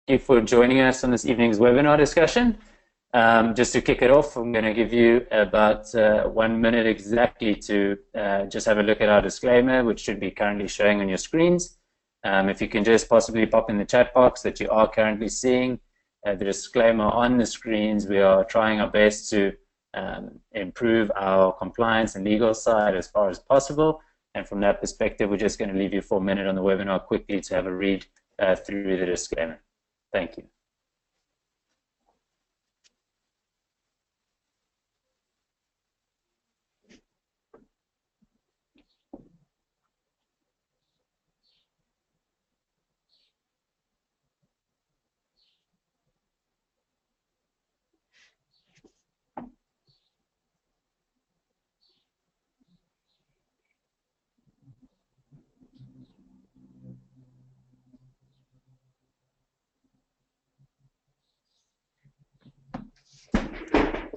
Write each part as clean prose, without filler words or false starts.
you for joining us on this evening's webinar discussion. Just to kick it off, I'm going to give you about 1 minute exactly to just have a look at our disclaimer, which should be currently showing on your screens. If you can just possibly pop in the chat box that you are currently seeing the disclaimer on the screens. We are trying our best to improve our compliance and legal side as far as possible. And from that perspective, we're just going to leave you for a minute on the webinar quickly to have a read through the disclaimer. Thank you.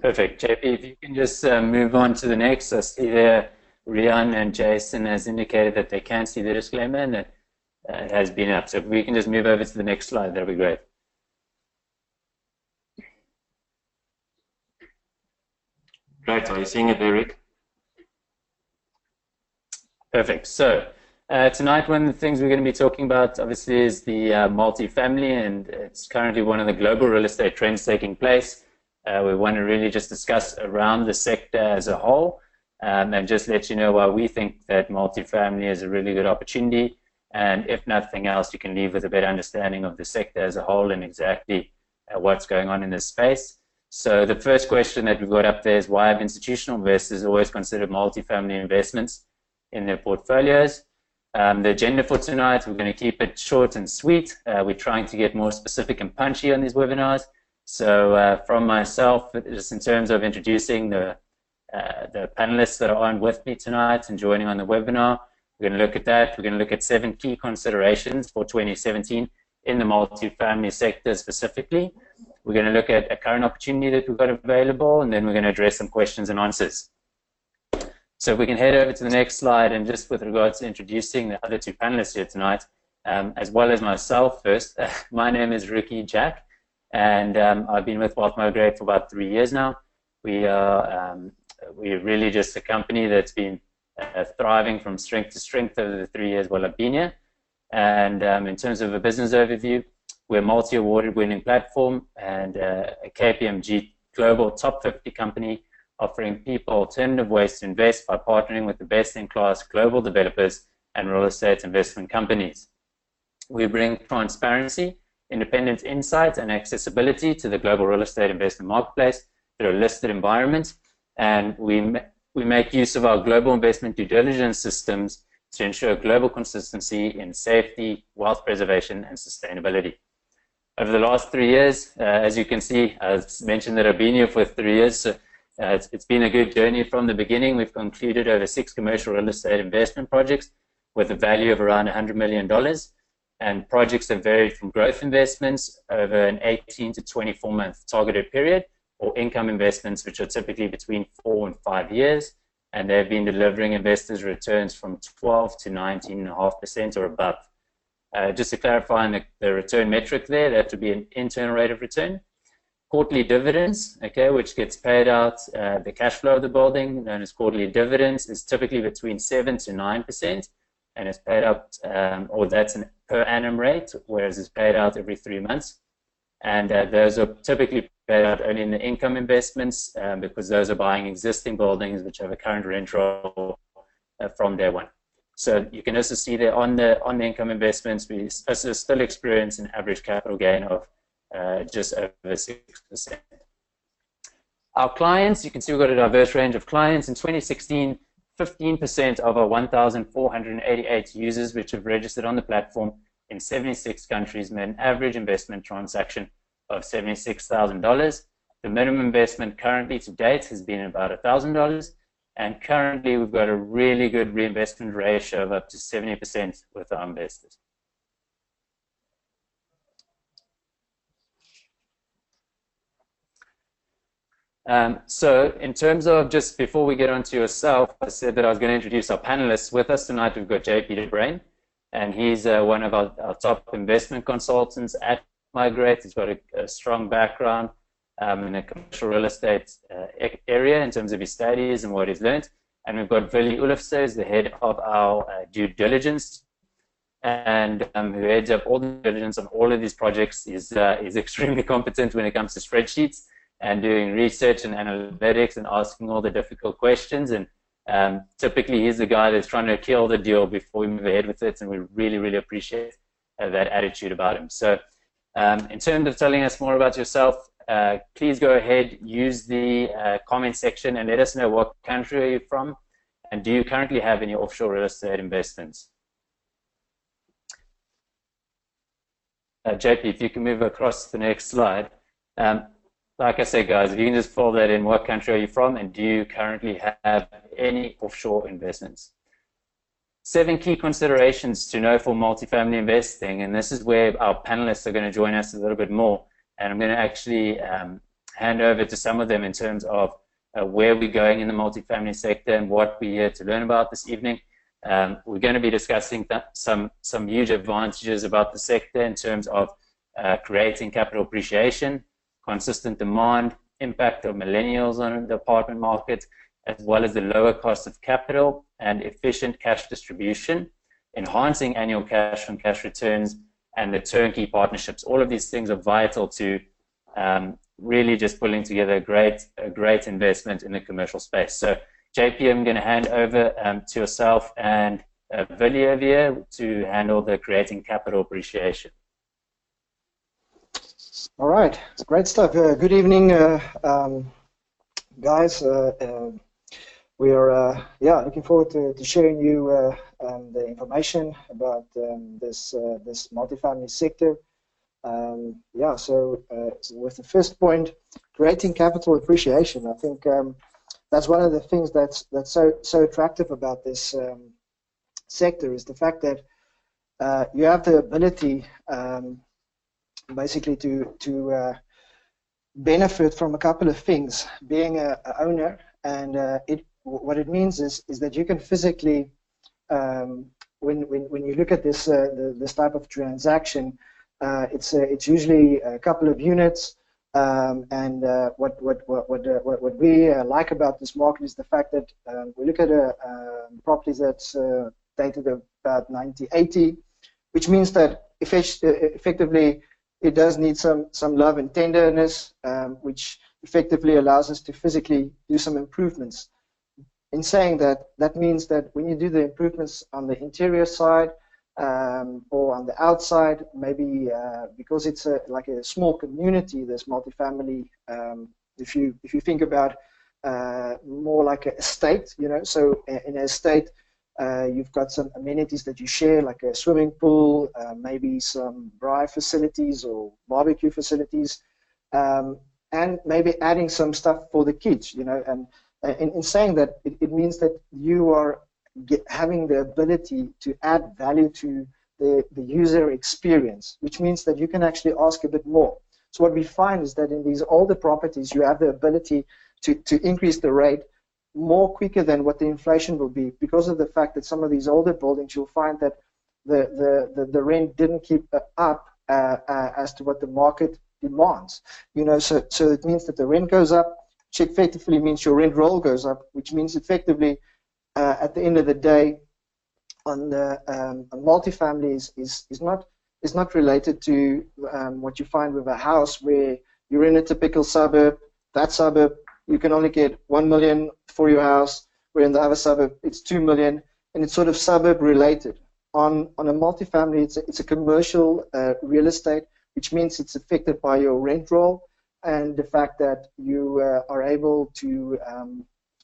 Perfect. JP, if you can just move on to the next. I see there Rian and Jason has indicated that they can see the disclaimer and that it has been up. So if we can just move over to the next slide, that'll be great. Great. Are you seeing it, Eric? Perfect. So tonight, one of the things we're going to be talking about, obviously, is the multifamily, and it's currently one of the global real estate trends taking place. We want to really just discuss around the sector as a whole, and just let you know why we think that multifamily is a really good opportunity. And if nothing else, you can leave with a better understanding of the sector as a whole and exactly what's going on in this space. So the first question that we've got up there is, why have institutional investors always considered multifamily investments in their portfolios? The agenda for tonight, we're going to keep it short and sweet. We're trying to get more specific and punchy on these webinars. So from myself, just in terms of introducing the panelists that are on with me tonight and joining on the webinar, we're going to look at that. We're going to look at 7 key considerations for 2017 in the multifamily sector specifically. We're going to look at a current opportunity that we've got available, and then we're going to address some questions and answers. So if we can head over to the next slide, and just with regards to introducing the other 2 panelists here tonight, as well as myself first, my name is Ricky Jack. And I've been with Migrate for about 3 years now. We're really just a company that's been thriving from strength to strength over the 3 years while I've been here. And in terms of a business overview, we're a multi-awarded winning platform and a KPMG Global Top 50 company offering people alternative ways to invest by partnering with the best-in-class global developers and real estate investment companies. We bring transparency, independent insight, and accessibility to the global real estate investment marketplace through a listed environment. And we make use of our global investment due diligence systems to ensure global consistency in safety, wealth preservation, and sustainability. Over the last 3 years, as you can see, I've mentioned that I've been here for 3 years. So it's been a good journey from the beginning. We've concluded over 6 commercial real estate investment projects with a value of around $100 million. And projects have varied from growth investments over an 18 to 24-month targeted period, or income investments, which are typically between 4 and 5 years. And they've been delivering investors returns from 12 to 19.5% or above. Just to clarify on the return metric there, that would be an internal rate of return. Quarterly dividends, okay, which gets paid out, the cash flow of the building, known as quarterly dividends, is typically between 7 to 9%. And it's paid out, or that's an per annum rate, whereas it's paid out every 3 months. And those are typically paid out only in the income investments because those are buying existing buildings which have a current rent roll from day one. So you can also see there on the income investments, we also still experience an average capital gain of just over 6%. Our clients, you can see we've got a diverse range of clients. In 2016, 15% of our 1,488 users which have registered on the platform in 76 countries made an average investment transaction of $76,000. The minimum investment currently to date has been about $1,000, and currently we've got a really good reinvestment ratio of up to 70% with our investors. So in terms of, just before we get onto yourself, I said that I was going to introduce our panelists. With us tonight, we've got JP DeBrain, and he's one of our top investment consultants at Migrate. He's got a strong background in a commercial real estate area in terms of his studies and what he's learned. And we've got Willie Ulfse, who's the head of our due diligence, and who heads up all the diligence on all of these projects. Is extremely competent when it comes to spreadsheets and doing research and analytics and asking all the difficult questions. And typically, he's the guy that's trying to kill the deal before we move ahead with it, and we really, really appreciate that attitude about him. So in terms of telling us more about yourself, please go ahead, use the comment section and let us know what country are you from, and do you currently have any offshore real estate investments? JP, if you can move across to the next slide. Like I said, guys, if you can just follow that in, what country are you from, and do you currently have any offshore investments? 7 key considerations to know for multifamily investing, and this is where our panelists are going to join us a little bit more, and I'm going to actually hand over to some of them in terms of where we're going in the multifamily sector and what we're here to learn about this evening. We're going to be discussing some huge advantages about the sector in terms of creating capital appreciation, consistent demand, impact of millennials on the apartment market, as well as the lower cost of capital and efficient cash distribution, enhancing annual cash on cash returns, and the turnkey partnerships. All of these things are vital to really just pulling together a great investment in the commercial space. So JP, I'm going to hand over to yourself and Willie over here to handle the creating capital appreciation. All right, great stuff. Good evening, guys. We are looking forward to sharing you the information about this multifamily sector. So with the first point, creating capital appreciation, I think that's one of the things that's so attractive about this sector, is the fact that you have the ability basically to benefit from a couple of things. Being an owner, and what it means is that you can physically, when you look at this this type of transaction, it's usually a couple of units. What we like about this market is the fact that we look at properties that's dated about 1980, which means that effectively it does need some love and tenderness, which effectively allows us to physically do some improvements. In saying that, that means that when you do the improvements on the interior side or on the outside, maybe because it's like a small community, this multifamily, if you think about more like an estate, so in an estate, you've got some amenities that you share, like a swimming pool, maybe some braai facilities or barbecue facilities, and maybe adding some stuff for the kids, and in saying that, it means that you are having the ability to add value to the user experience, which means that you can actually ask a bit more. So what we find is that in these older properties, you have the ability to increase the rate more quicker than what the inflation will be, because of the fact that some of these older buildings, you'll find that the rent didn't keep up as to what the market demands. So it means that the rent goes up, which effectively means your rent roll goes up, which means effectively at the end of the day, on the multifamily is not related to what you find with a house where you're in a typical suburb. That suburb, you can only get 1 million for your house, where in the other suburb it's 2 million, and it's sort of suburb related. On a multifamily, it's a commercial real estate, which means it's affected by your rent roll and the fact that you are able to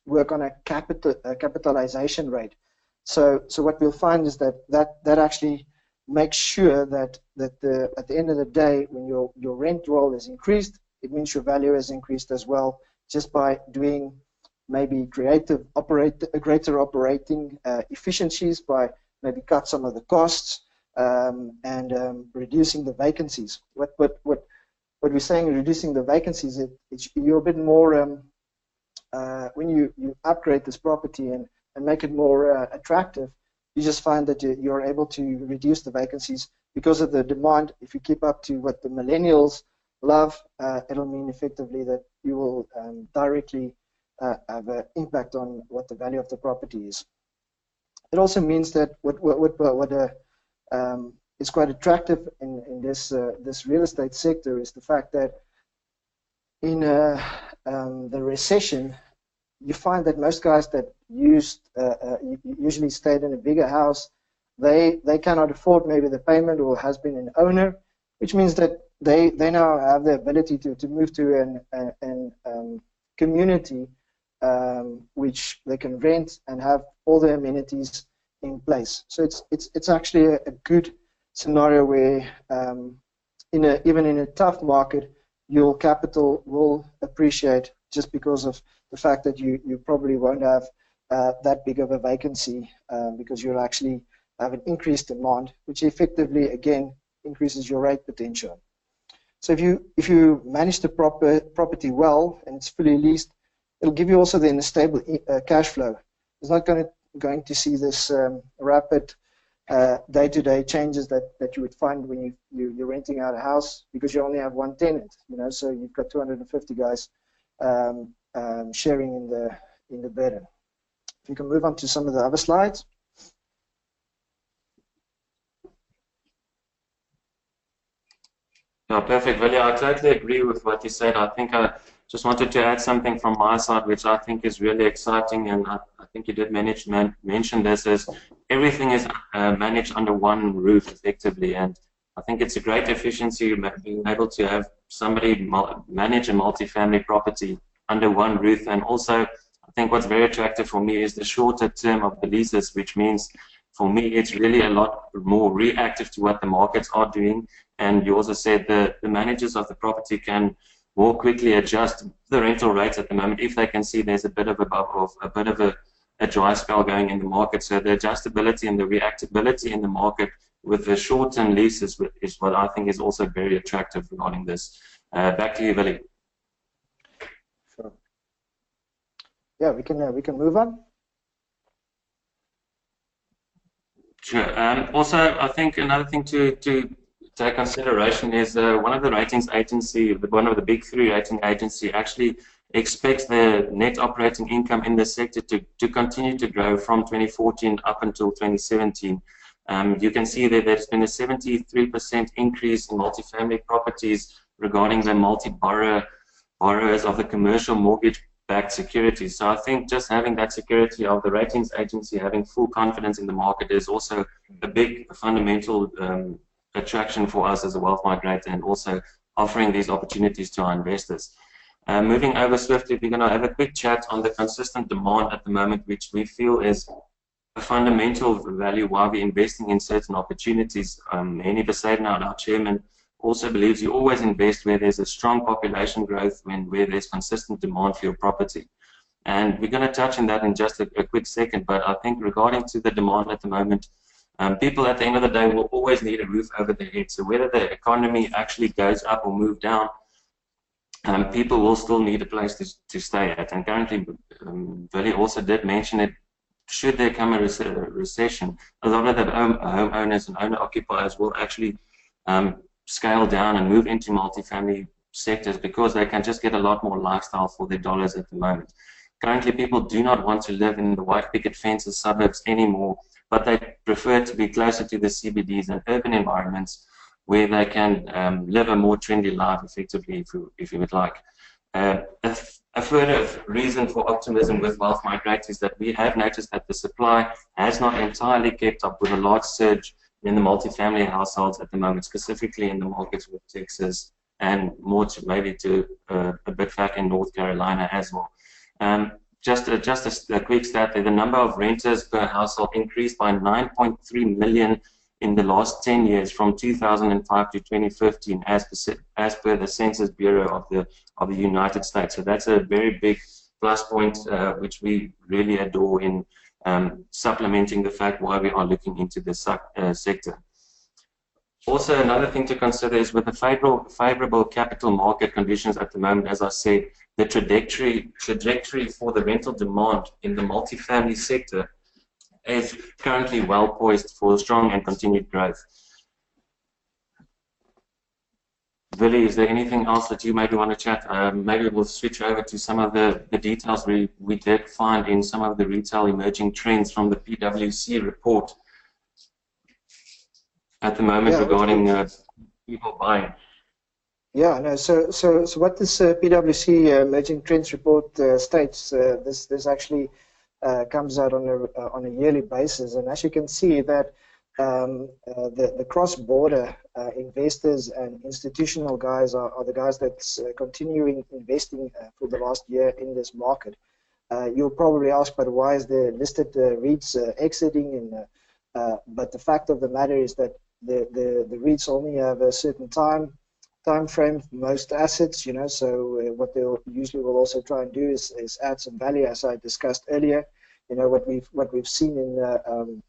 work on a capitalization rate. So what we'll find is that actually makes sure that at the end of the day, when your rent roll is increased, it means your value has increased as well, just by doing maybe greater operating efficiencies, by maybe cut some of the costs and reducing the vacancies. What we're saying, reducing the vacancies, you're a bit more when you upgrade this property and make it more attractive, you just find that you're able to reduce the vacancies because of the demand, if you keep up to what the millennials love, it'll mean effectively that you will directly have an impact on what the value of the property is. It also means that what is quite attractive in this real estate sector is the fact that in the recession, you find that most guys that usually stayed in a bigger house, they cannot afford maybe the payment or has been an owner, which means that they now have the ability to move to an community which they can rent and have all the amenities in place. So it's actually a good scenario where even in a tough market, your capital will appreciate just because of the fact that you probably won't have that big of a vacancy because you'll actually have an increased demand, which effectively again increases your rate potential. So if you manage the property well and it's fully leased, it'll give you also then a stable cash flow. It's not going to see this rapid day-to-day changes that you would find when you're renting out a house because you only have one tenant. So you've got 250 guys sharing in the burden. If you can move on to some of the other slides. Yeah, perfect, Willie. I totally agree with what you said. I think I just wanted to add something from my side, which I think is really exciting, and I think you did mention this, is everything is managed under one roof effectively, and I think it's a great efficiency being able to have somebody manage a multifamily property under one roof. And also, I think what's very attractive for me is the shorter term of the leases, which means for me it's really a lot more reactive to what the markets are doing. And you also said the managers of the property can more quickly adjust the rental rates at the moment if they can see there's a bit of a bubble, a bit of a dry spell going in the market. So the adjustability and the reactability in the market with the short-term leases is what I think is also very attractive regarding this. Back to you, Willie. Sure. Yeah, we can move on. Sure. Also, I think another thing to take consideration is one of the ratings agency, one of the big three rating agency, actually expects the net operating income in the sector to continue to grow from 2014 up until 2017. You can see that there's been a 73% increase in multifamily properties regarding the borrowers of the commercial mortgage-backed securities. So I think just having that security of the ratings agency having full confidence in the market is also a big fundamental attraction for us as a wealth migrator, and also offering these opportunities to our investors. Moving over swiftly, we're going to have a quick chat on the consistent demand at the moment, which we feel is a fundamental value why we're investing in certain opportunities. Henny Besaidnout, our chairman, also believes you always invest where there's a strong population growth, where there's consistent demand for your property. And we're going to touch on that in just a quick second, but I think regarding to the demand at the moment, people at the end of the day will always need a roof over their head. So whether the economy actually goes up or move down, people will still need a place to stay at. And currently, Willie also did mention it, should there come a recession, a lot of the homeowners and owner-occupiers will actually scale down and move into multifamily sectors because they can just get a lot more lifestyle for their dollars at the moment. Currently, people do not want to live in the white picket fences suburbs anymore, but they prefer to be closer to the CBDs and urban environments where they can live a more trendy life effectively, if you would like. A further reason for optimism with wealth migrate is that we have noticed that the supply has not entirely kept up with a large surge in the multifamily households at the moment, specifically in the markets with Texas and more maybe to a bit back in North Carolina as well. Just a quick stat there, the number of renters per household increased by 9.3 million in the last 10 years from 2005 to 2015 as per the Census Bureau of the United States. So that's a very big plus point which we really adore in supplementing the fact why we are looking into this sector. Also, another thing to consider is with the favorable capital market conditions at the moment, as I said, the trajectory for the rental demand in the multifamily sector is currently well poised for strong and continued growth. Willie, is there anything else that you maybe want to chat? Maybe we'll switch over to some of the details we did find in some of the retail emerging trends from the PwC report at the moment regarding people buying. Yeah, no. So what this PwC emerging trends report states, this actually comes out on a yearly basis, and as you can see that the cross-border investors and institutional guys are the guys that's continuing investing for the last year in this market. You'll probably ask, but why is the listed REITs exiting? But the fact of the matter is that the REITs only have a certain time frame for most assets, you know. So what they usually will also try and do is add some value, as I discussed earlier. You know, what we've seen in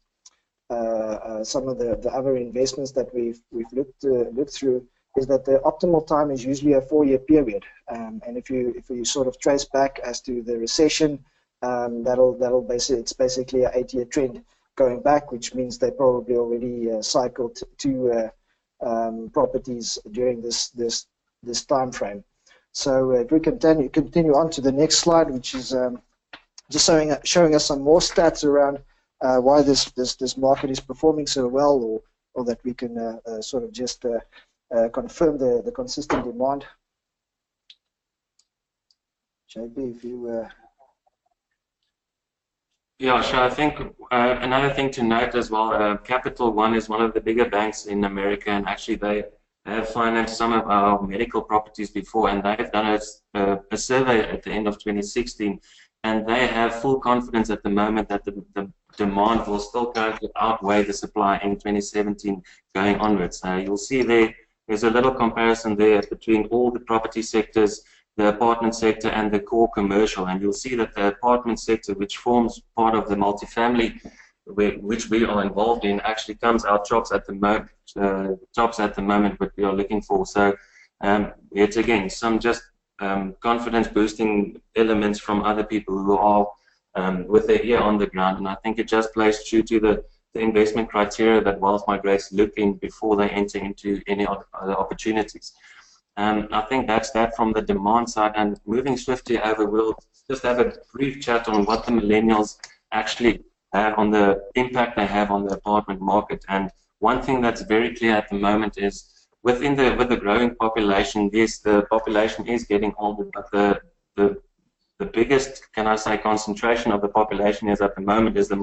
some of the other investments that we've looked through is that the optimal time is usually a 4-year period, and if you sort of trace back as to the recession, it's basically an 8-year trend going back, which means they probably already cycled to properties during this time frame. So if we continue on to the next slide, which is just showing us some more stats around why this market is performing so well, or that we can sort of just confirm the consistent demand. JB, if you Yeah, sure. I think another thing to note as well, Capital One is one of the bigger banks in America, and actually they have financed some of our medical properties before, and they've done a survey at the end of 2016, and they have full confidence at the moment that the demand will still currently outweigh the supply in 2017 going onwards. You'll see there's a little comparison there between all the property sectors, the apartment sector and the core commercial, and you'll see that the apartment sector, which forms part of the multifamily, which we are involved in, actually comes out tops at the moment what we are looking for. So it's again some just confidence boosting elements from other people who are with their ear on the ground, and I think it just plays true to the investment criteria that Wealth Migrates look in before they enter into any other opportunities. I think that's that from the demand side, and moving swiftly over, we'll just have a brief chat on what the millennials actually have on the impact they have on the apartment market. And one thing that's very clear at the moment is with the growing population, yes, the population is getting older, but the biggest, can I say, concentration of the population is at the moment is the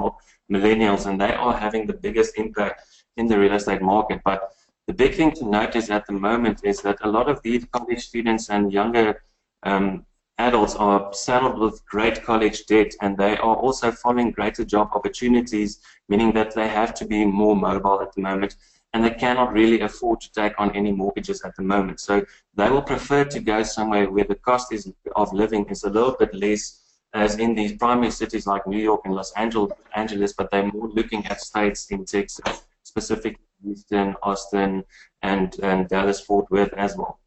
millennials, and they are having the biggest impact in the real estate market. But the big thing to notice at the moment is that a lot of these college students and younger adults are saddled with great college debt, and they are also following greater job opportunities, meaning that they have to be more mobile at the moment, and they cannot really afford to take on any mortgages at the moment. So they will prefer to go somewhere where the cost of living is a little bit less, as in these primary cities like New York and Los Angeles, but they're more looking at states in Texas, specifically Houston, Austin, and Dallas-Fort Worth as well.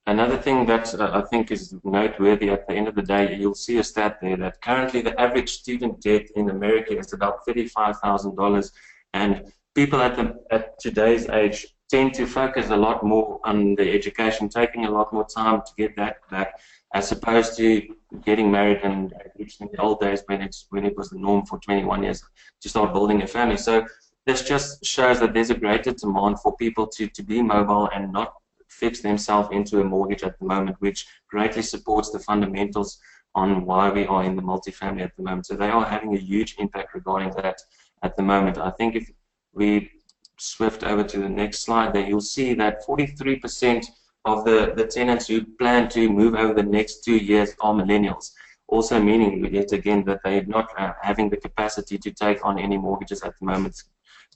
Another thing that I think is noteworthy at the end of the day, you'll see a stat there that currently the average student debt in America is about $35,000, and people at today's age tend to focus a lot more on the education, taking a lot more time to get that back, as opposed to getting married and in the old days when it was the norm for 21 years to start building a family. So this just shows that there's a greater demand for people to be mobile and not fix themselves into a mortgage at the moment, which greatly supports the fundamentals on why we are in the multifamily at the moment. So they are having a huge impact regarding that at the moment. I think if we swift over to the next slide, there you'll see that 43% of the tenants who plan to move over the next 2 years are millennials, also meaning yet again that they are not having the capacity to take on any mortgages at the moment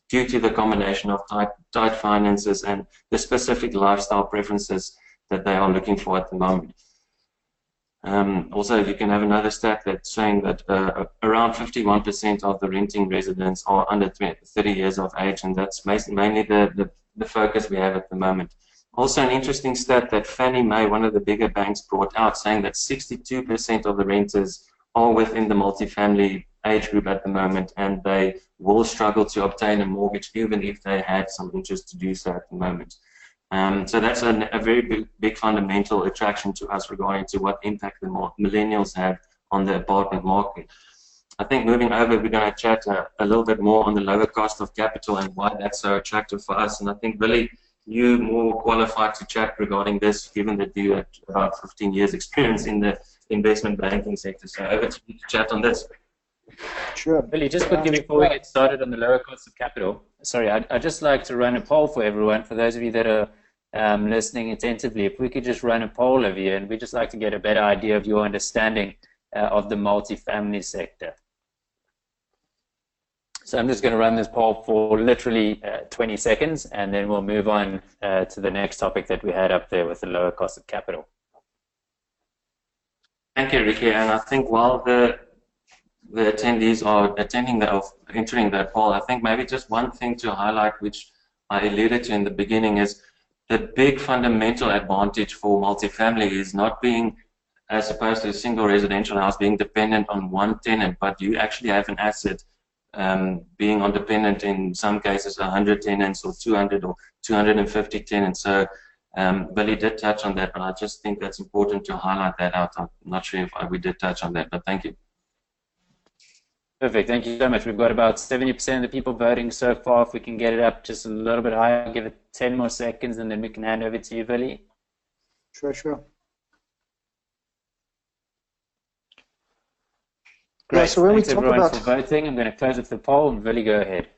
due to the combination of tight finances and the specific lifestyle preferences that they are looking for at the moment. Also, you can have another stat that's saying that around 51% of the renting residents are under 30 years of age, and that's mainly the focus we have at the moment. Also, an interesting stat that Fannie Mae, one of the bigger banks, brought out, saying that 62% of the renters are within the multifamily age group at the moment, and they will struggle to obtain a mortgage even if they had some interest to do so at the moment. So that's a very big fundamental attraction to us regarding to what impact the millennials have on the apartment market. I think moving over, we're going to chat a little bit more on the lower cost of capital and why that's so attractive for us. And I think, Billy, you're more qualified to chat regarding this, given that you have about 15 years experience in the investment banking sector. So over to you to chat on this. Sure. Billy, just quickly before we get started on the lower cost of capital, sorry, I'd just like to run a poll for everyone, for those of you that are listening attentively. If we could just run a poll of you, and we'd just like to get a better idea of your understanding of the multifamily sector. So I'm just going to run this poll for literally 20 seconds, and then we'll move on to the next topic that we had up there with the lower cost of capital. Thank you, Ricky. And I think while the attendees are entering that poll, I think maybe just one thing to highlight, which I alluded to in the beginning, is the big fundamental advantage for multifamily is not being, as opposed to a single residential house, being dependent on one tenant, but you actually have an asset being on dependent, in some cases 100 tenants or 200 or 250 tenants. So Billy did touch on that, but I just think that's important to highlight that out. I'm not sure if we did touch on that, but thank you. Perfect, thank you so much. We've got about 70% of the people voting so far. If we can get it up just a little bit higher, give it 10 more seconds, and then we can hand over to you, Billy. Sure. Great. Yeah, so when Thanks we talk everyone about for voting. I'm going to close with the poll, and Billy, go ahead.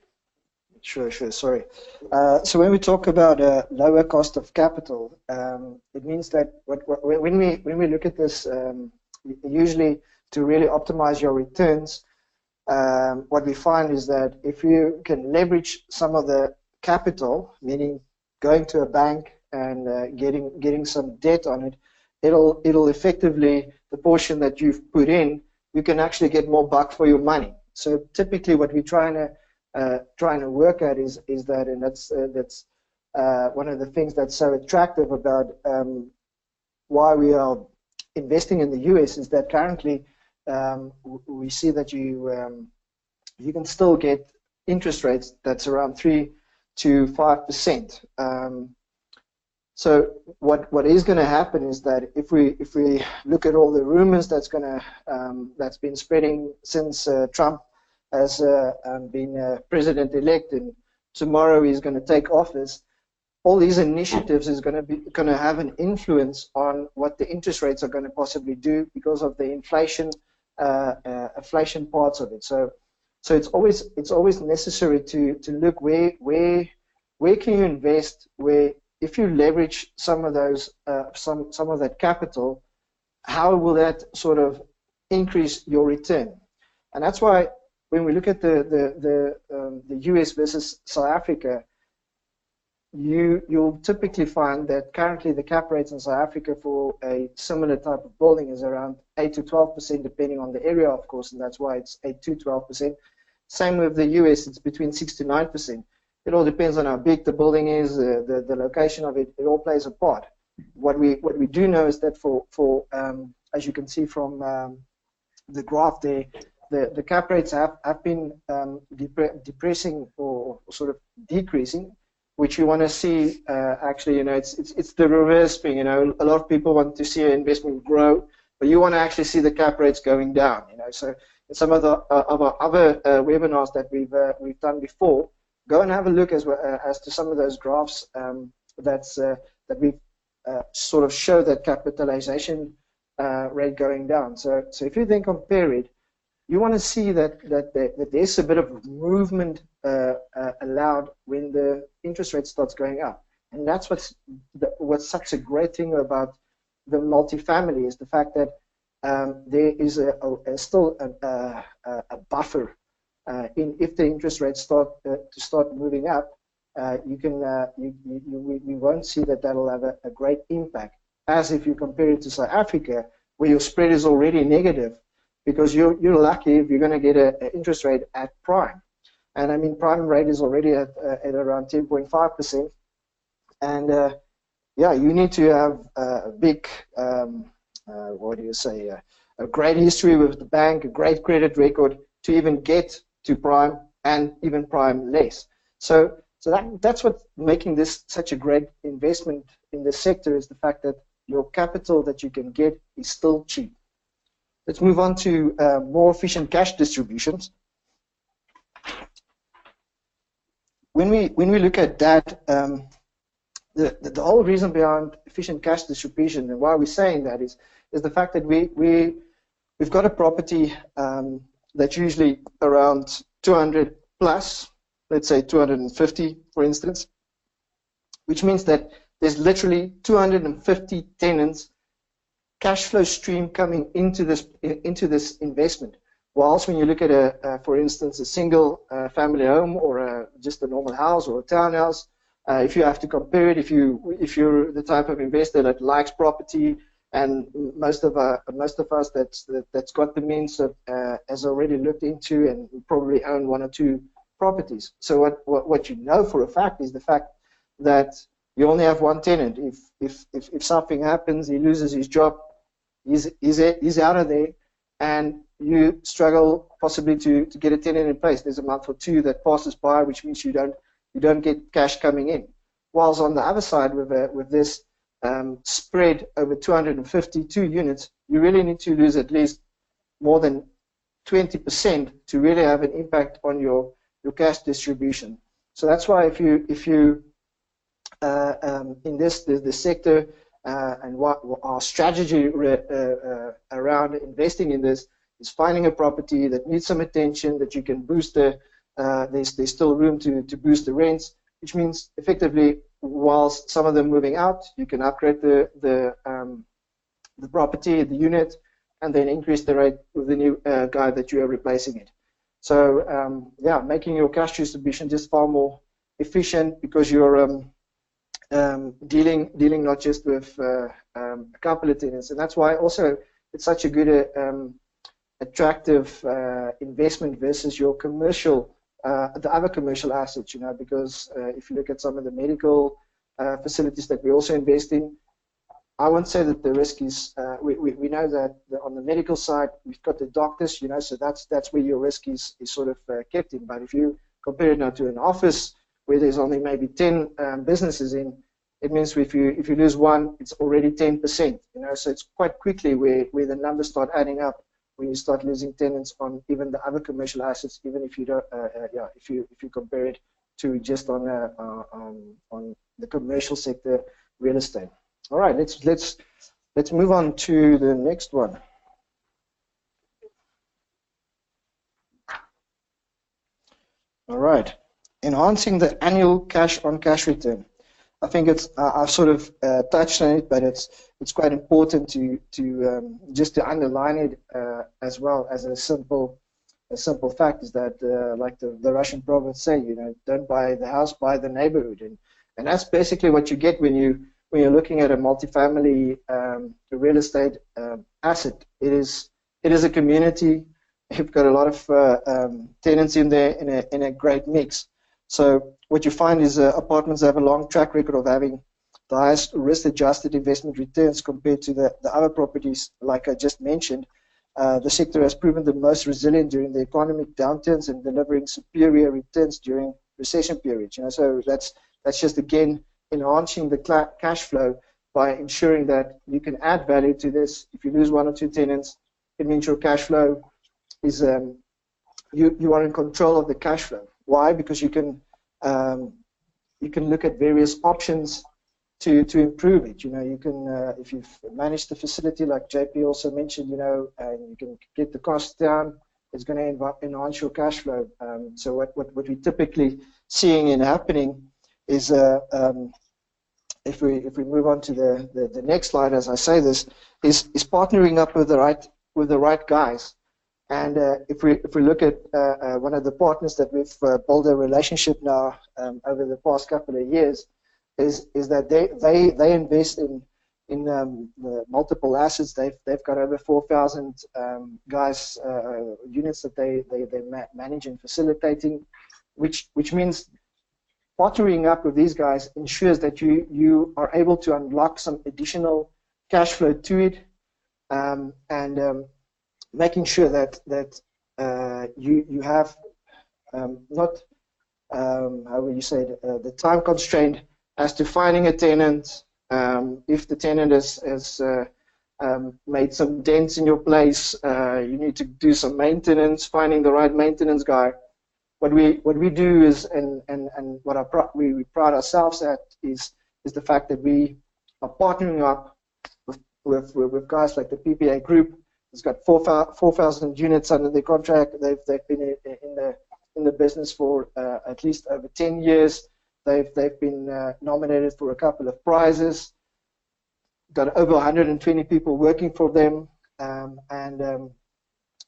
Sure, sorry. So when we talk about a lower cost of capital, it means that when we look at this, usually to really optimize your returns, what we find is that if you can leverage some of the capital, meaning going to a bank and getting some debt on it, it'll effectively, the portion that you've put in, you can actually get more buck for your money. So typically what we're trying to work at is that, and that's one of the things that's so attractive about why we are investing in the US, is that currently we see that you can still get interest rates that's around 3 to 5%. So what is going to happen is that if we look at all the rumors that's been spreading since Trump has been president-elect, and tomorrow he's going to take office, all these initiatives is going to have an influence on what the interest rates are going to possibly do because of the inflation parts of it. So it's always necessary to look where can you invest, where if you leverage some of those some of that capital, how will that sort of increase your return? And that's why when we look at the US versus South Africa, you'll typically find that currently the cap rates in South Africa for a similar type of building is around 8 to 12%, depending on the area, of course, and that's why it's 8 to 12%. Same with the US, it's between 6 to 9%. It all depends on how big the building is, the location of it. It all plays a part. What we do know is that for as you can see from the graph there, the cap rates have been depressing or sort of decreasing, which you want to see. Actually, it's the reverse thing. A lot of people want to see an investment grow, but you want to actually see the cap rates going down. So in some of our other webinars that we've done before, go and have a look as to some of those graphs that we sort of show that capitalization rate going down. So if you then compare it, you want to see that there's a bit of movement allowed when the interest rate starts going up, and that's what's such a great thing about the multifamily, is the fact that there is still a buffer. If the interest rates start moving up, we won't see that'll have a great impact, as if you compare it to South Africa, where your spread is already negative, because you're lucky if you're going to get an interest rate at prime. And I mean, prime rate is already at around 10.5%. And yeah, you need to have a big, a great history with the bank, a great credit record to even get to prime, and even prime less. So So that's what's making this such a great investment in this sector, is the fact that your capital that you can get is still cheap. Let's move on to more efficient cash distributions. When we look at that, the whole reason behind efficient cash distribution and why we're saying that is the fact that we've got a property that's usually around 200 plus, let's say 250, for instance, which means that there's literally 250 tenants cash flow stream coming into this investment. Whilst when you look at for instance, a single family home or just a normal house or a townhouse, if you have to compare it, if you're the type of investor that likes property, and most of us that's got the means of, has already looked into and probably own one or two properties. So what you know for a fact is the fact that you only have one tenant. If something happens, he loses his job, he's out of there, and you struggle possibly to get a tenant in place. There's a month or two that passes by, which means you don't get cash coming in. Whilst on the other side, with this spread over 252 units, you really need to lose at least more than 20% to really have an impact on your cash distribution. So that's why if you in this sector, and what our strategy around investing in this is finding a property that needs some attention, that you can boost there's still room to boost the rents, which means effectively, whilst some of them moving out, you can upgrade the property, the unit, and then increase the rate with the new guy that you are replacing it. So yeah, making your cash distribution just far more efficient, because you're dealing not just with a couple of tenants, and that's why also it's such a good attractive investment versus your commercial, the other commercial assets, because if you look at some of the medical facilities that we also invest in, I won't say that the risk is, we know that on the medical side, we've got the doctors, so that's where your risk is sort of kept in. But if you compare it now to an office where there's only maybe 10 businesses in, it means if you lose one, it's already 10%, so it's quite quickly where the numbers start adding up when you start losing tenants on even the other commercial assets, even if you don't, if you compare it to just on the commercial sector real estate. All right, let's move on to the next one. All right, enhancing the annual cash-on-cash return. I think it's I've sort of touched on it, but it's quite important to just to underline it as well as a simple fact is that like the Russian proverb say, don't buy the house, buy the neighborhood, and that's basically what you get when you're looking at a multifamily real estate asset. It is a community. You've got a lot of tenants in there in a great mix. So what you find is apartments have a long track record of having the highest risk-adjusted investment returns compared to the other properties, like I just mentioned. The sector has proven the most resilient during the economic downturns and delivering superior returns during recession periods. So that's just again enhancing the cash flow by ensuring that you can add value to this. If you lose one or two tenants, it means your cash flow is you are in control of the cash flow. Why? Because you can look at various options to improve it. You can if you've managed the facility, like JP also mentioned, and you can get the costs down, it's going to enhance your cash flow. So what we're typically seeing and happening is if we move on to the next slide, as I say this, is partnering up with the right guys. And if we look at one of the partners that we've built a relationship now over the past couple of years, is that they invest in multiple assets. They've got over 4,000 guys units that they manage and facilitating, which means partnering up with these guys ensures that you are able to unlock some additional cash flow to it, and making sure that you have not how will you say it, the time constraint as to finding a tenant. If the tenant has made some dents in your place, you need to do some maintenance, finding the right maintenance guy. What we do is, and what we pride ourselves at is the fact that we are partnering up with guys like the PPA Group. It's got 4,000 units under the contract. They've been in the business for at least over 10 years. They've been nominated for a couple of prizes. Got over 120 people working for them, and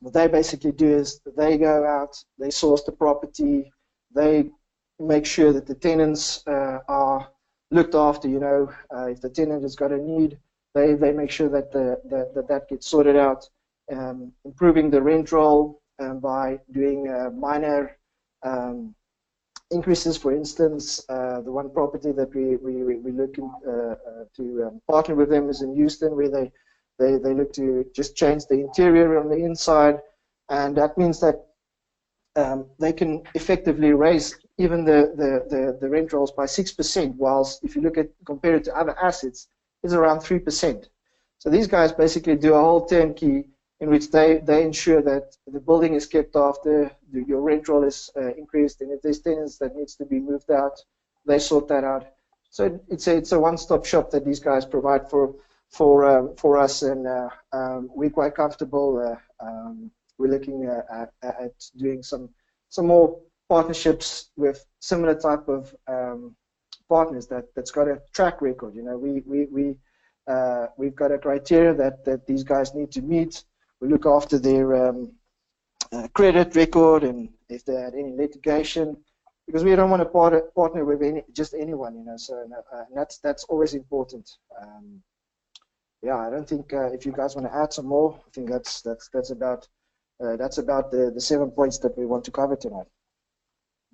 what they basically do is they go out, they source the property, they make sure that the tenants are looked after. You know, if the tenant has got a need, they make sure that that gets sorted out. Improving the rent roll by doing minor increases. For instance, the one property that we're looking to partner with them is in Houston, where they look to just change the interior on the inside, and that means that they can effectively raise even the rent rolls by 6%, whilst if you look at compare it to other assets, it's around 3%. So these guys basically do a whole turnkey in which they ensure that the building is kept after, your rent roll is increased, and if there's tenants that needs to be moved out, they sort that out. So it's a one-stop shop that these guys provide for us, and we're quite comfortable. We're looking at doing some more partnerships with similar type of partners that's got a track record. You know, we've got a criteria that these guys need to meet. We look after their credit record and if they had any litigation, because we don't want to partner with just anyone, you know. So that's always important. Yeah, I don't think if you guys want to add some more, I think that's about the 7 points that we want to cover tonight.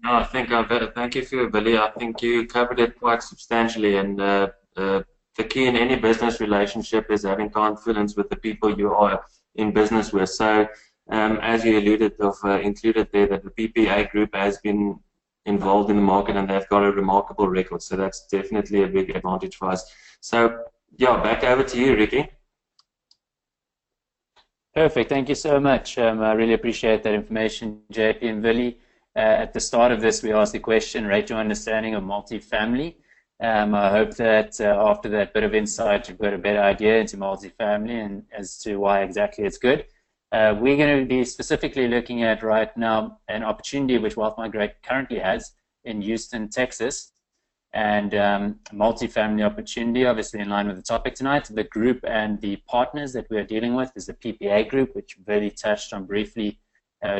No, I think thank you, Billy. I think you covered it quite substantially, and the key in any business relationship is having confidence with the people you are in business with. So, as you alluded of, included there that the PPA Group has been involved in the market and they've got a remarkable record. So that's definitely a big advantage for us. So, yeah, back over to you, Ricky. Perfect. Thank you so much. I really appreciate that information, JP and Billy. At the start of this, we asked the question, rate your understanding of multifamily. I hope that after that bit of insight, you've got a better idea into multifamily and as to why exactly it's good. We're going to be specifically looking at right now an opportunity which Wealth Migrate currently has in Houston, Texas, and multifamily opportunity, obviously in line with the topic tonight. The group and the partners that we're dealing with is the PPA Group, which Billy touched on briefly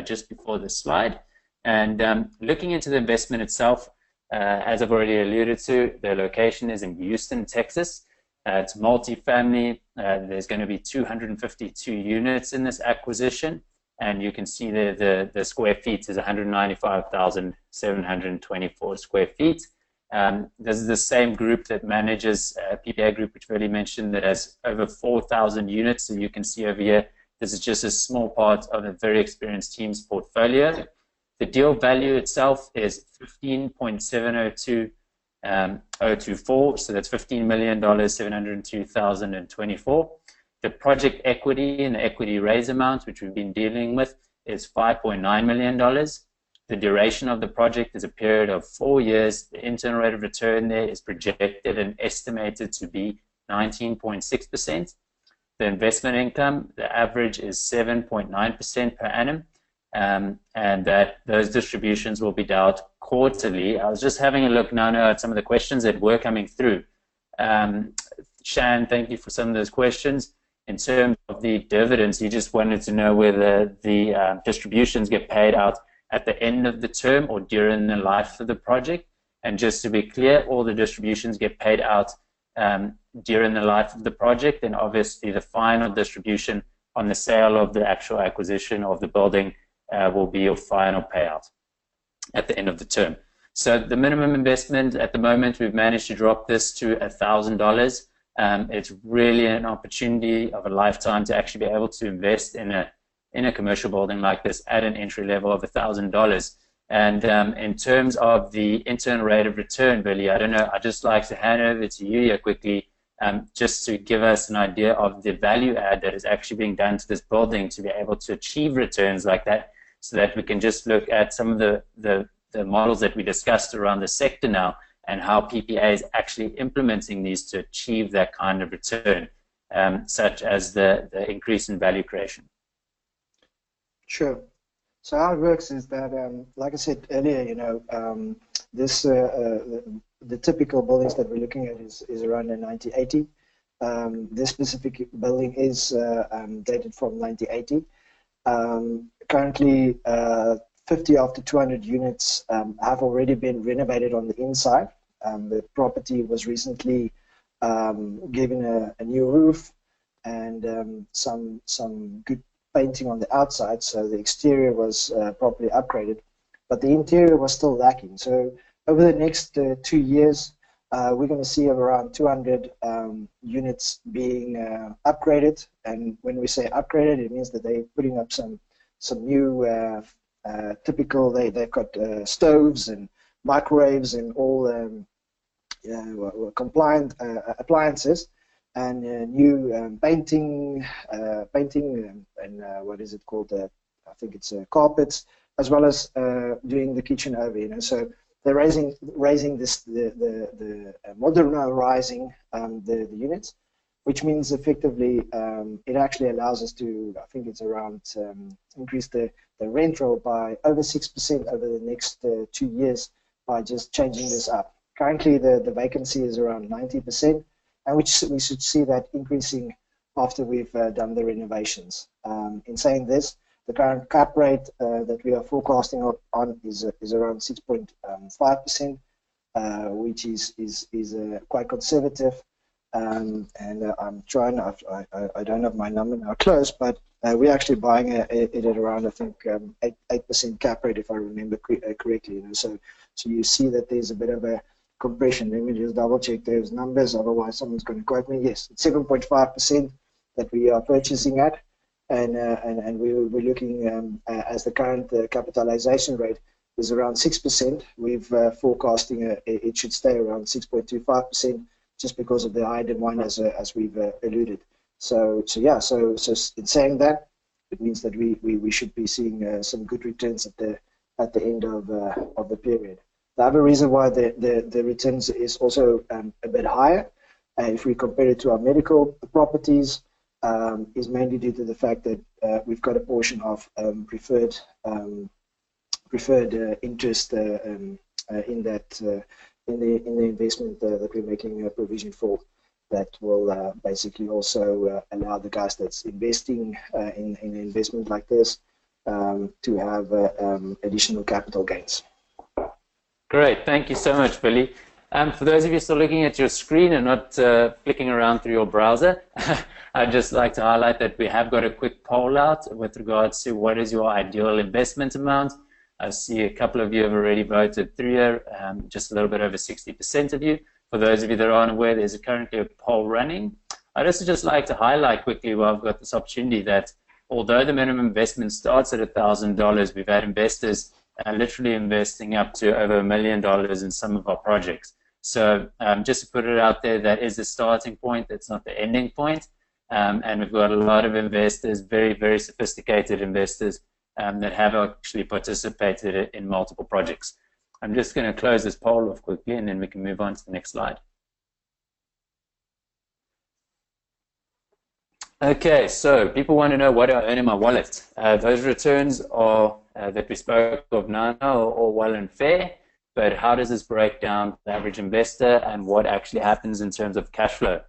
just before the slide. And looking into the investment itself, as I've already alluded to, the location is in Houston, Texas. It's multifamily. There's going to be 252 units in this acquisition, and you can see there the square feet is 195,724 square feet. This is the same group that manages PPA Group, which Billy mentioned, that has over 4,000 units. So you can see over here, this is just a small part of a very experienced team's portfolio. The deal value itself is $15.702024, so that's $15,702,024. The project equity and the equity raise amount, which we've been dealing with, is $5.9 million. The duration of the project is a period of 4 years. The internal rate of return there is projected and estimated to be 19.6%. The investment income, the average is 7.9% per annum. And that those distributions will be dealt quarterly. I was just having a look now at some of the questions that were coming through. Shan, thank you for some of those questions. In terms of the dividends, you just wanted to know whether the distributions get paid out at the end of the term or during the life of the project. And just to be clear, all the distributions get paid out during the life of the project, and obviously the final distribution on the sale of the actual acquisition of the building will be your final payout at the end of the term. So the minimum investment at the moment, we've managed to drop this to $1,000. It's really an opportunity of a lifetime to actually be able to invest in a commercial building like this at an entry level of $1,000. And in terms of the internal rate of return, Billy, I don't know, I'd just like to hand over to you here quickly, just to give us an idea of the value add that is actually being done to this building to be able to achieve returns like that, so that we can just look at some of the models that we discussed around the sector now and how PPA is actually implementing these to achieve that kind of return, such as the increase in value creation. Sure. So how it works is that, like I said earlier, you know, the typical buildings that we're looking at is around the 1980. This specific building is dated from 1980. Currently, 50 of the 200 units have already been renovated on the inside. The property was recently given a new roof and some good painting on the outside, so the exterior was properly upgraded, but the interior was still lacking. So over the next 2 years, we're going to see around 200 units being upgraded. And when we say upgraded, it means that they're putting up some new typical. They've got stoves and microwaves and all compliant appliances, and new painting, and what is it called? I think it's carpets, as well as doing the kitchen over. You know, so they're raising modernizing the units, which means effectively it actually allows us to, I think it's around increase the rental by over 6% over the next 2 years by just changing this up. Currently, the vacancy is around 90%. And we should see that increasing after we've done the renovations. In saying this, the current cap rate that we are forecasting on is around 6.5%, which is quite conservative. And I'm trying. I don't have my number now close, but we're actually buying it at around, I think, 8% cap rate, if I remember correctly. You know, so you see that there's a bit of a compression. Let me just double check those numbers, otherwise someone's going to quote me. Yes, it's 7.5% that we are purchasing at, and we're looking as the current capitalization rate is around 6%. We've forecasting it should stay around 6.25%, just because of the high demand as we've alluded. So in saying that, it means that we should be seeing some good returns at the end of the period. The other reason why the returns is also a bit higher, if we compare it to our medical properties, is mainly due to the fact that we've got a portion of preferred interest in the investment that we're making a provision for, that will basically also allow the guys that's investing in an investment like this to have additional capital gains. Great, thank you so much, Billy. For those of you still looking at your screen and not flicking around through your browser, I'd just like to highlight that we have got a quick poll out with regards to what is your ideal investment amount. I see a couple of you have already voted through here, just a little bit over 60% of you. For those of you that aren't aware, there's currently a poll running. I'd also just like to highlight quickly, while I've got this opportunity, that although the minimum investment starts at $1,000, we've had investors literally investing up to over $1 million in some of our projects. So just to put it out there, that is the starting point. That's not the ending point. And we've got a lot of investors, very, very sophisticated investors that have actually participated in multiple projects. I'm just going to close this poll off quickly, and then we can move on to the next slide. Okay, so people want to know what do I earn in my wallet. Those returns are that we spoke of now are all well and fair, but how does this break down for the average investor, and what actually happens in terms of cash flow?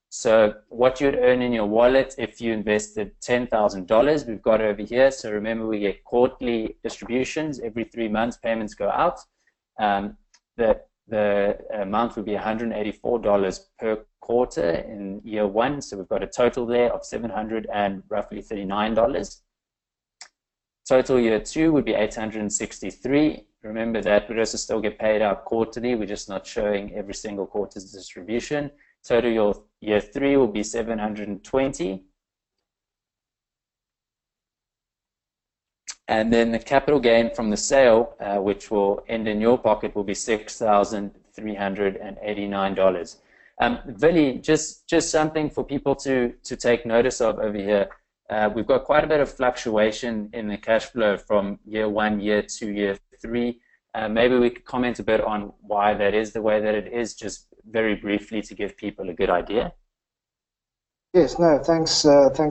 So what you'd earn in your wallet if you invested $10,000, we've got over here. So remember, we get quarterly distributions. Every 3 months, payments go out. The amount would be $184 per quarter in year one. So we've got a total there of $739. Total year two would be $863. Remember that would also still get paid out quarterly. We're just not showing every single quarter's distribution. Total year three will be $720. And then the capital gain from the sale, which will end in your pocket, will be $6,389. Vili, just something for people to take notice of over here. We've got quite a bit of fluctuation in the cash flow from year 1, year 2, year 3. Maybe we could comment a bit on why that is the way that it is, just very briefly to give people a good idea. Yes, no, thanks,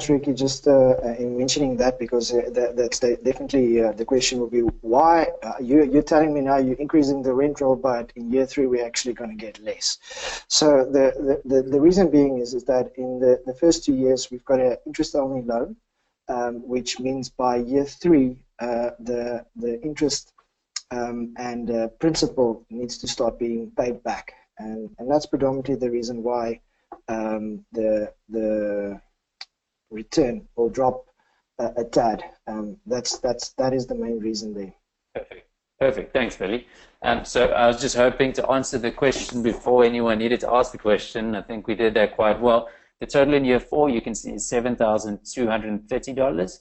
Ricky, just in mentioning that, because that's definitely the question will be why you're telling me now you're increasing the rent roll, but in year 3 we're actually going to get less. So the reason being is that in the first 2 years we've got an interest-only loan, which means by year 3 the interest and principal needs to start being paid back, and that's predominantly the reason why the return will drop a tad. That is the main reason there. Perfect. Thanks, Billy. So I was just hoping to answer the question before anyone needed to ask the question. I think we did that quite well. The total in year 4 you can see is $7,230,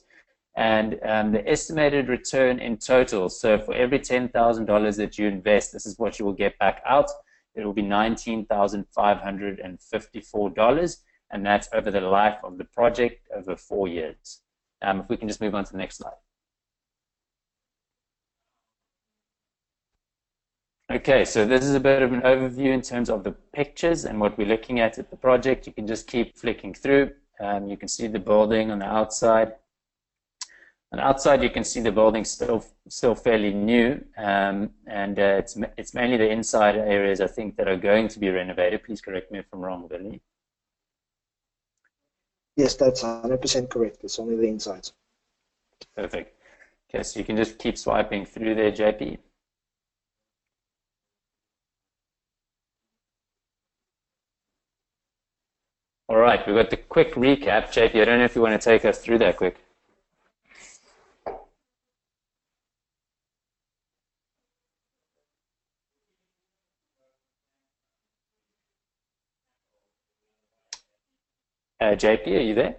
and the estimated return in total. So for every $10,000 that you invest, this is what you will get back out. It will be $19,554, and that's over the life of the project over 4 years. If we can just move on to the next slide. Okay, so this is a bit of an overview in terms of the pictures and what we're looking at the project. You can just keep flicking through. You can see the building on the outside. On the outside, you can see the building still fairly new, and it's mainly the inside areas, I think, that are going to be renovated. Please correct me if I'm wrong, Billy. Yes, that's 100% correct. It's only the insides. Perfect. Okay, so you can just keep swiping through there, JP. All right, we've got the quick recap. JP, I don't know if you want to take us through that quick. JP, are you there?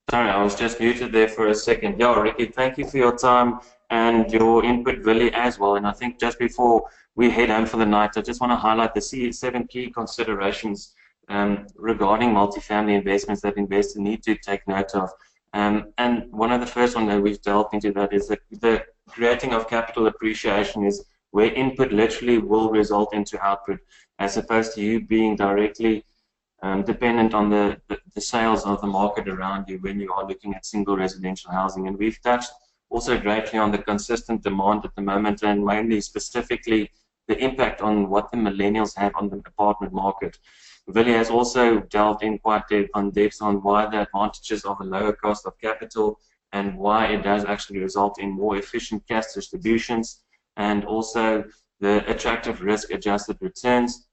Sorry, I was just muted there for a second. Yeah, Ricky, thank you for your time and your input, Billy, as well. And I think just before we head home for the night, I just want to highlight the 7 key considerations regarding multifamily investments that investors need to take note of. And one of the first ones that we've delved into that is the creating of capital appreciation is where input literally will result into output, as opposed to you being directly dependent on the sales of the market around you when you are looking at single residential housing. And we've touched also greatly on the consistent demand at the moment, and mainly specifically the impact on what the millennials have on the apartment market. Billy has also delved in quite on depth on why the advantages of a lower cost of capital and why it does actually result in more efficient cash distributions, and also the attractive risk-adjusted returns.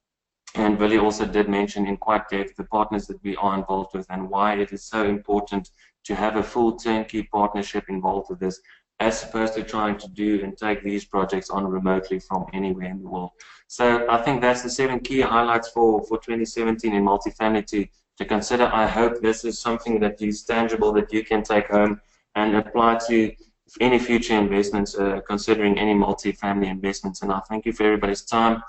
And Billy also did mention in quite depth the partners that we are involved with and why it is so important to have a full turnkey partnership involved with this, as opposed to trying to do and take these projects on remotely from anywhere in the world. So I think that's the 7 key highlights for 2017 in multifamily to consider. I hope this is something that is tangible, that you can take home and apply to any future investments, considering any multifamily investments. And I thank you for everybody's time.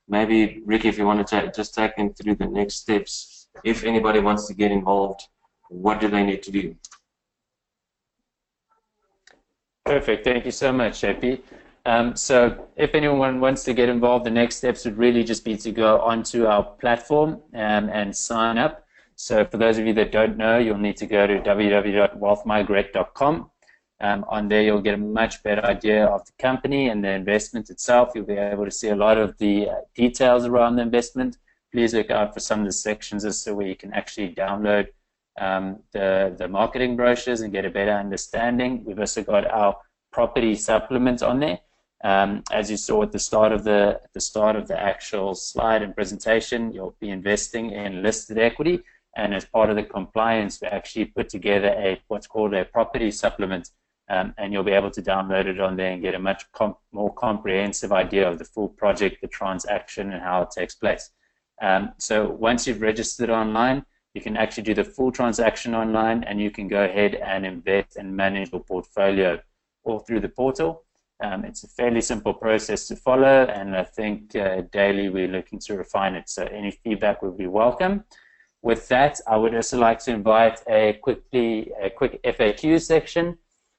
Maybe, Ricky, if you want to just take them through the next steps. If anybody wants to get involved, what do they need to do? Perfect. Thank you so much, JP. So if anyone wants to get involved, the next steps would really just be to go onto our platform and sign up. So for those of you that don't know, you'll need to go to www.wealthmigrate.com. On there, you'll get a much better idea of the company and the investment itself. You'll be able to see a lot of the details around the investment. Please look out for some of the sections as to where you can actually download the marketing brochures and get a better understanding. We've also got our property supplement on there. As you saw at the start of the actual slide and presentation, you'll be investing in listed equity, and as part of the compliance, we actually put together what's called a property supplement. And you'll be able to download it on there and get a much more comprehensive idea of the full project, the transaction, and how it takes place. So once you've registered online, You can actually do the full transaction online, and you can go ahead and invest and manage your portfolio all through the portal. It's a fairly simple process to follow, and I think daily we're looking to refine it. So any feedback would be welcome. With that, I would also like to invite a quick FAQ section.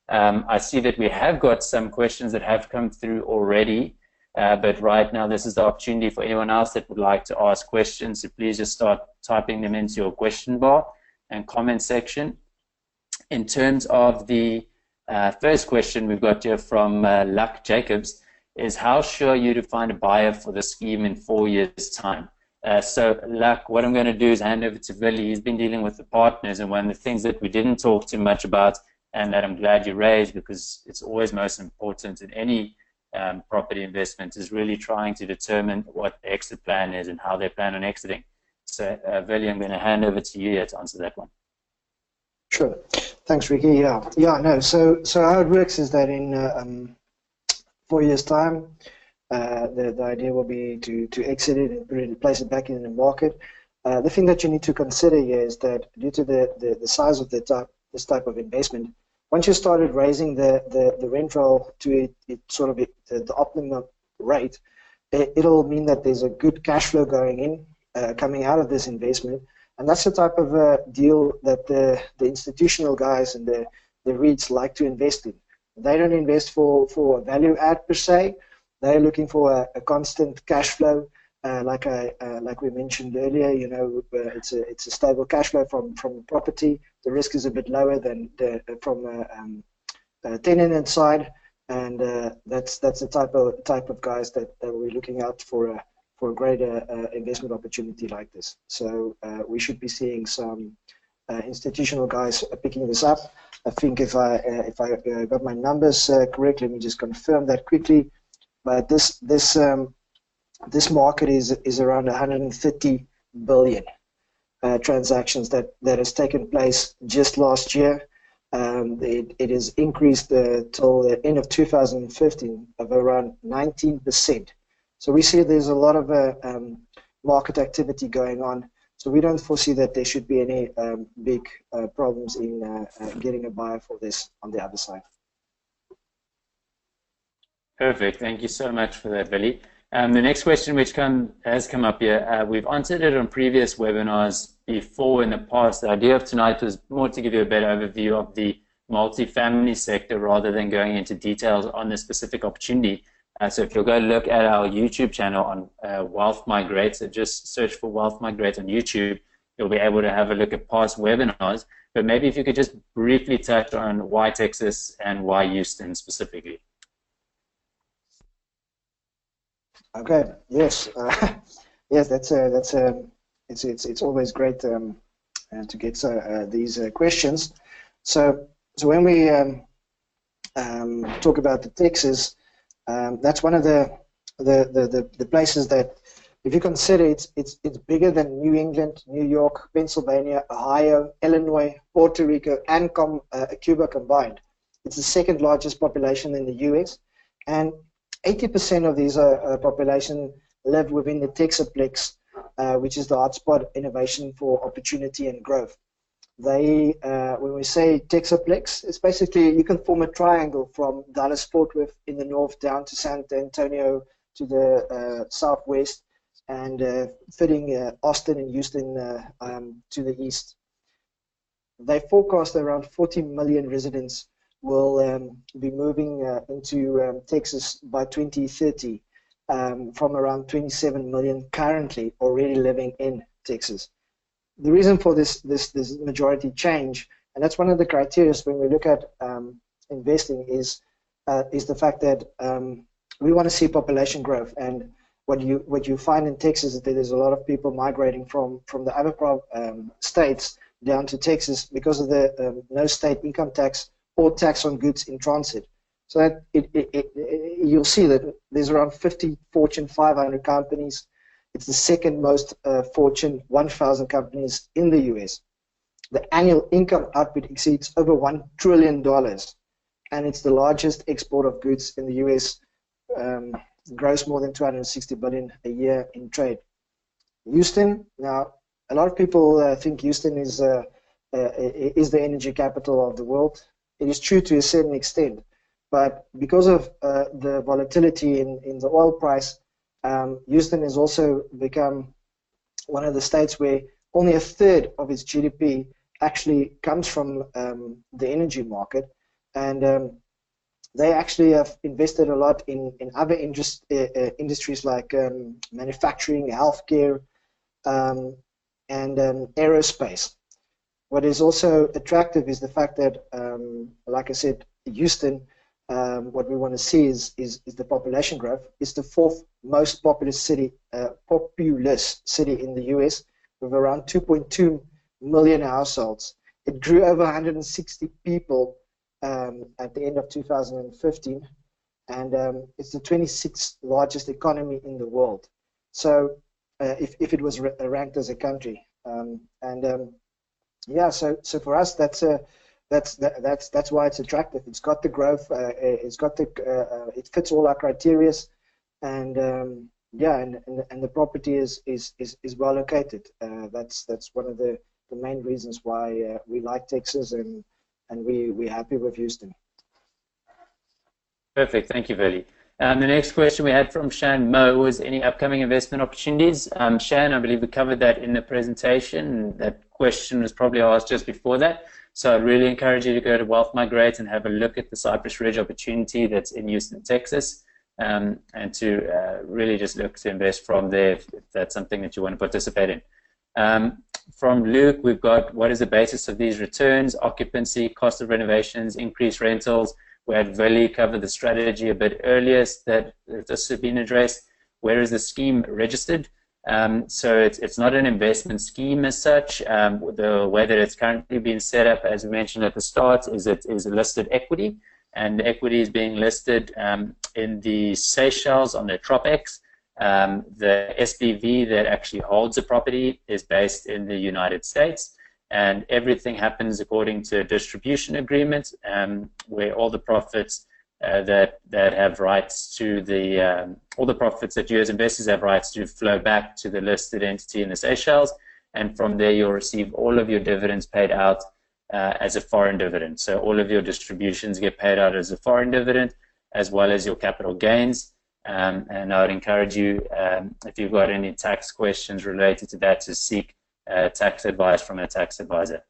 I see that we have got some questions that have come through already, but right now this is the opportunity for anyone else that would like to ask questions. So please just start typing them into your question bar and comment section. In terms of the first question we've got here from Luck Jacobs is, how sure are you to find a buyer for the scheme in 4 years' time? So Luck, what I'm going to do is hand over to Billy. He's been dealing with the partners, and one of the things that we didn't talk too much about, and that I'm glad you raised because it's always most important in any property investment, is really trying to determine what the exit plan is and how they plan on exiting. So Billy, I'm going to hand over to you here to answer that one. Sure. Thanks, Ricky. Yeah. No. So how it works is that in 4 years' time, the idea will be to exit it and place it back in the market. The thing that you need to consider here is that due to the size of this type of investment, once you started raising the rent roll to it sort of the optimum rate, it'll mean that there's a good cash flow going in, coming out of this investment. And that's the type of deal that the institutional guys and the REITs like to invest in. They don't invest for a value add per se. They're looking for a constant cash flow, like we mentioned earlier. You know, it's a stable cash flow from the property. The risk is a bit lower than from a tenant side, and that's the type of guys that we're looking out for a greater investment opportunity like this. So we should be seeing some institutional guys picking this up. I think if I got my numbers correct, let me just confirm that quickly. But this market is around 130 billion transactions that has taken place just last year. It has increased till the end of 2015 of around 19%. So we see there's a lot of market activity going on. So we don't foresee that there should be any big problems in getting a buyer for this on the other side. Perfect. Thank you so much for that, Billy. The next question which has come up here, we've answered it on previous webinars before in the past. The idea of tonight was more to give you a better overview of the multifamily sector rather than going into details on the specific opportunity. So if you'll go look at our YouTube channel on Wealth Migrate, so just search for Wealth Migrate on YouTube, you'll be able to have a look at past webinars. But maybe if you could just briefly touch on why Texas and why Houston specifically. Okay. Yes. Yes. It's always great to get these questions. So when we talk about the Texas, that's one of the places that, if you consider it's bigger than New England, New York, Pennsylvania, Ohio, Illinois, Puerto Rico, and Cuba combined. It's the second largest population in the U.S. and 80% of these population live within the Texaplex, which is the hotspot innovation for opportunity and growth. They, when we say Texaplex, it's basically you can form a triangle from Dallas-Fort Worth in the north down to San Antonio to the southwest, and fitting Austin and Houston to the east. They forecast around 40 million residents will be moving into Texas by 2030, from around 27 million currently already living in Texas. The reason for this majority change, and that's one of the criteria when we look at investing, is the fact that we want to see population growth. And what you find in Texas is that there's a lot of people migrating from the other states down to Texas because of the no state income tax or tax on goods in transit. So that you'll see that there's around 50 Fortune 500 companies. It's the second most Fortune 1000 companies in the US. The annual income output exceeds over $1 trillion, and it's the largest export of goods in the US, gross more than $260 billion a year in trade. Houston, now a lot of people think Houston is the energy capital of the world. It is true to a certain extent, but because of the volatility in the oil price, Houston has also become one of the states where only a third of its GDP actually comes from the energy market, and they actually have invested a lot in other industries like manufacturing, healthcare, and aerospace. What is also attractive is the fact that, like I said, Houston, what we want to see is the population growth. It's the fourth most populous city in the U.S. with around 2.2 million households. It grew over 160 people at the end of 2015, and it's the 26th largest economy in the world. So, if it was ranked as a country, yeah, so for us that's why it's attractive. It's got the growth, it fits all our criteria, and yeah, and the property is well located. That's one of the main reasons why we like Texas, and we're happy with Houston. Perfect, thank you, Veli. The next question we had from Shan Mo was any upcoming investment opportunities. Shan, I believe we covered that in the presentation. That question was probably asked just before that. So I'd really encourage you to go to Wealth Migrate and have a look at the Cypress Ridge opportunity that's in Houston, Texas, and to really just look to invest from there if that's something that you want to participate in. From Luke, we've got what is the basis of these returns, occupancy, cost of renovations, increased rentals. We had Veli cover the strategy a bit earlier that this has been addressed. Where is the scheme registered? So it's not an investment scheme as such. The way that it's currently been set up, as we mentioned at the start, is it is a listed equity, and the equity is being listed in the Seychelles on the Tropex. The SPV that actually holds the property is based in the United States. And everything happens according to a distribution agreement, where all the profits that have rights to the all the profits that you as investors have rights to flow back to the listed entity in the Seychelles, and from there you'll receive all of your dividends paid out as a foreign dividend. So all of your distributions get paid out as a foreign dividend, as well as your capital gains. And I would encourage you, if you've got any tax questions related to that, to seek tax advice from a tax advisor.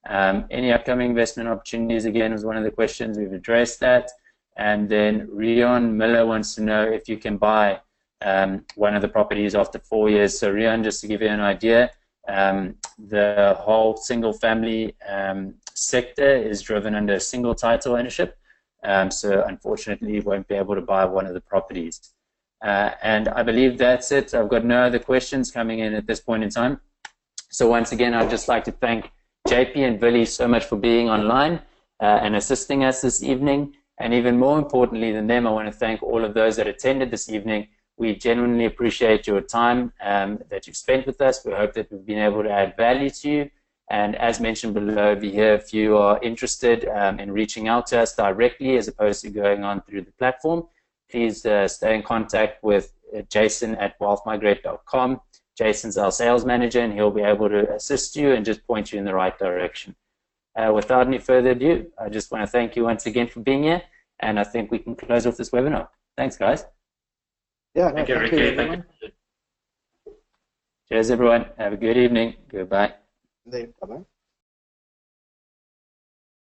Any upcoming investment opportunities, again, was one of the questions. We've addressed that. And then Rion Miller wants to know if you can buy one of the properties after 4 years. So Rion, just to give you an idea, the whole single family sector is driven under single title ownership. So unfortunately, you won't be able to buy one of the properties. And I believe that's it. I've got no other questions coming in at this point in time. So once again, I'd just like to thank JP and Veli so much for being online and assisting us this evening. And even more importantly than them, I want to thank all of those that attended this evening. We genuinely appreciate your time that you've spent with us. We hope that we've been able to add value to you. And as mentioned below over here, if you are interested in reaching out to us directly as opposed to going on through the platform, please stay in contact with Jason at wealthmigrate.com. Jason's our sales manager, and he'll be able to assist you and just point you in the right direction. Without any further ado, I just want to thank you once again for being here, and I think we can close off this webinar. Thanks, guys. Yeah, thank you, Ricky. Thank you. Cheers, everyone. Have a good evening. Goodbye. Bye-bye.